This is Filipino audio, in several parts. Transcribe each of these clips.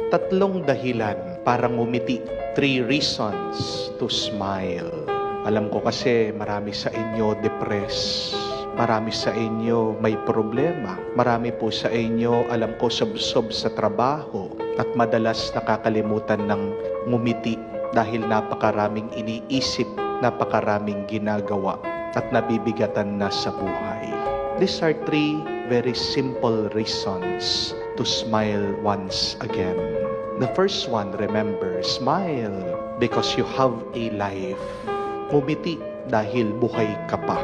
Tatlong dahilan para ngumiti. 3 reasons to smile. Alam ko kasi marami sa inyo depressed. Marami sa inyo may problema. Marami po sa inyo, alam ko, subsob sa trabaho. At madalas nakakalimutan ng ngumiti dahil napakaraming iniisip, napakaraming ginagawa at nabibigatan na sa buhay. These are 3 very simple reasons to smile once again. The first one, remember, smile because you have a life. Ngumiti dahil buhay ka pa.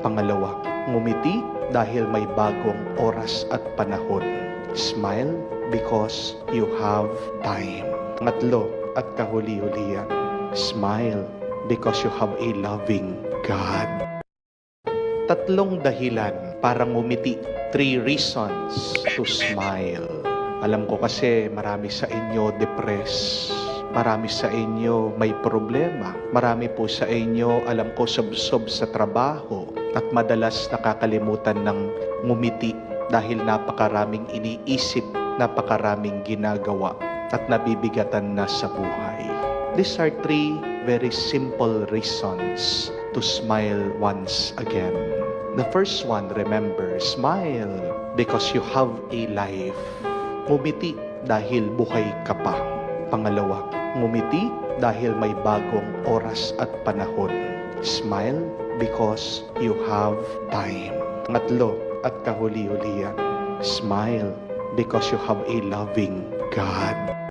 Pangalawa, ngumiti dahil may bagong oras at panahon. Smile because you have time. Pangatlo at kahuli-hulihan, smile because you have a loving God. Tatlong dahilan para ngumiti. 3 reasons to smile. Alam ko kasi marami sa inyo depressed. Marami sa inyo may problema. Marami po sa inyo, alam ko, subsob sa trabaho. At madalas nakakalimutan ng ngumiti dahil napakaraming iniisip, napakaraming ginagawa at nabibigatan na sa buhay. These are 3 very simple reasons to smile once again. The first one, remember, smile because you have a life. Ngumiti dahil buhay ka pa. Pangalawa, ngumiti dahil may bagong oras at panahon. Smile because you have time. Pangatlo at kahuli-hulihan, smile because you have a loving God.